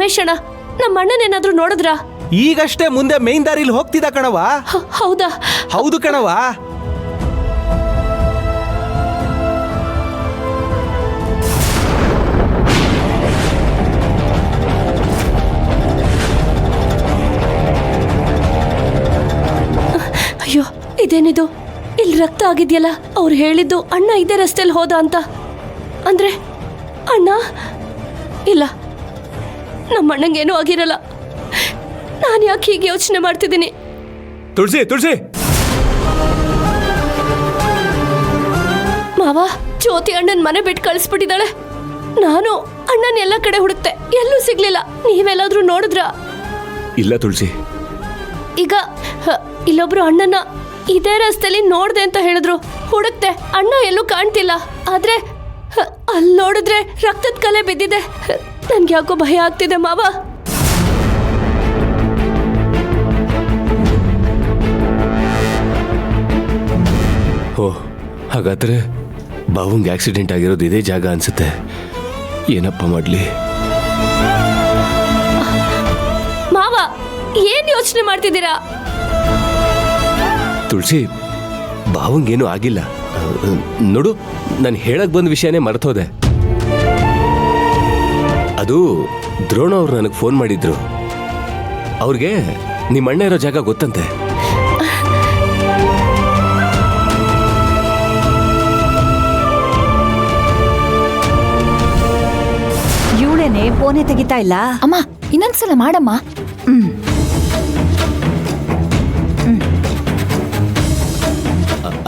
ರಮೇಶ್ ಅಣ್ಣ, ನಮ್ಮ ಅಣ್ಣನೇನಾದ್ರೂ ನೋಡಿದ್ರ? ಈಗಷ್ಟೇ ಮುಂದೆ ಮೇನ್ ದಾರಿಲಿ ಹೋಗ್ತಿದ್ದ ಕಣವ. ಹೌದಾ? ಹೌದು ಕಣವ. ಅಯ್ಯೋ, ಇದೇನಿದು? ಇಲ್ಲಿ ರಕ್ತ ಆಗಿದ್ಯಲ್ಲ. ಅವ್ರು ಹೇಳಿದ್ದು ಅಣ್ಣ ಇದೇ ರಸ್ತೆಯಲ್ಲಿ ಹೋದ ಅಂತ. ಅಂದ್ರೆ ಅಣ್ಣ ಇಲ್ಲ, ನಮ್ಮ ಅಣ್ಣಂಗೇನೂ ಆಗಿರಲ್ಲ. ನಾನು ಯಾಕೆ ಹೀಗೆ ಯೋಚನೆ ಮಾಡ್ತಿದ್ದೀನಿ? ತುಳಸಿ ತುಳಸಿ ಮಾವ, ಜ್ಯೋತಿ ಅಣ್ಣನ ಮನೆ ಬಿಟ್ಟು ಕಳಿಸ್ಬಿಟ್ಟಿದ್ದಾಳೆ. ನಾನು ಅಣ್ಣನ ಎಲ್ಲ ಕಡೆ ಹುಡುಕ್ತೆ, ಎಲ್ಲೂ ಸಿಗ್ಲಿಲ್ಲ. ನೀವೆಲ್ಲಾದ್ರೂ ನೋಡಿದ್ರ? ಇಲ್ಲ ತುಳಸಿ. ಈಗ ಇಲ್ಲೊಬ್ರು ಅಣ್ಣನ ಇದೇ ರಸ್ತೆಲಿ ನೋಡ್ದೆ ಅಂತ ಹೇಳಿದ್ರು. ಹುಡುಕ್ತೆ, ಅಣ್ಣ ಎಲ್ಲೂ ಕಾಣ್ತಿಲ್ಲ. ಆದ್ರೆ ಅಲ್ಲಿ ನೋಡಿದ್ರೆ ರಕ್ತದ ಕಲೆ ಬಿದ್ದಿದೆ. ನನ್ಗೆ ಯಾಕೋ ಭಯ ಆಗ್ತಿದೆ ಮಾವ. ಓ, ಹಾಗಾದ್ರೆ ಬಾವಂಗೆ ಆಕ್ಸಿಡೆಂಟ್ ಆಗಿರೋದು ಇದೇ ಜಾಗ ಅನ್ಸುತ್ತೆ. ಏನಪ್ಪ ಮಾಡ್ಲಿ? ಮಾವ, ಏನ್ ಯೋಚನೆ ಮಾಡ್ತಿದ್ದೀರಾ? ತುಳಸಿ, ಬಾವಂಗೇನು ಆಗಿಲ್ಲ. ನೋಡು, ನಾನು ಹೇಳಕ್ ಬಂದ ವಿಷಯನೇ ಮರ್ತೋದೆ. ಅದು ದ್ರೋಣ ಅವ್ರು ನನಗೆ ಫೋನ್ ಮಾಡಿದ್ರು. ಅವ್ರಿಗೆ ನಿಮ್ಮ ಅಣ್ಣ ಇರೋ ಜಾಗ ಗೊತ್ತಂತೆ. ಇವಳೇನೆ ಫೋನೇ ತೆಗಿತಾ ಇಲ್ಲ. ಅಮ್ಮ, ಇನ್ನೊಂದ್ಸಲ ಮಾಡಮ್ಮ.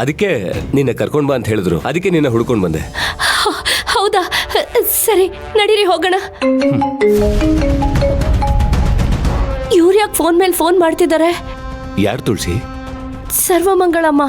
ಅದಕ್ಕೆ ನಿನ್ನ ಕರ್ಕೊಂಡ್ ಬಾ ಅಂತ ಹೇಳಿದ್ರು. ಅದಕ್ಕೆ ನಿನ್ನ ಹುಡ್ಕೊಂಡ್ ಬಂದೆ. ಹೌದಾ? ಸರಿ, ನಡೀರಿ ಹೋಗೋಣ. ಇವ್ರು ಯಾಕೆ ಫೋನ್ ಮೇಲೆ ಫೋನ್ ಮಾಡ್ತಿದ್ದಾರೆ? ಯಾರು ತುಳಸಿ? ಸರ್ವಮಂಗಳಮ್ಮ.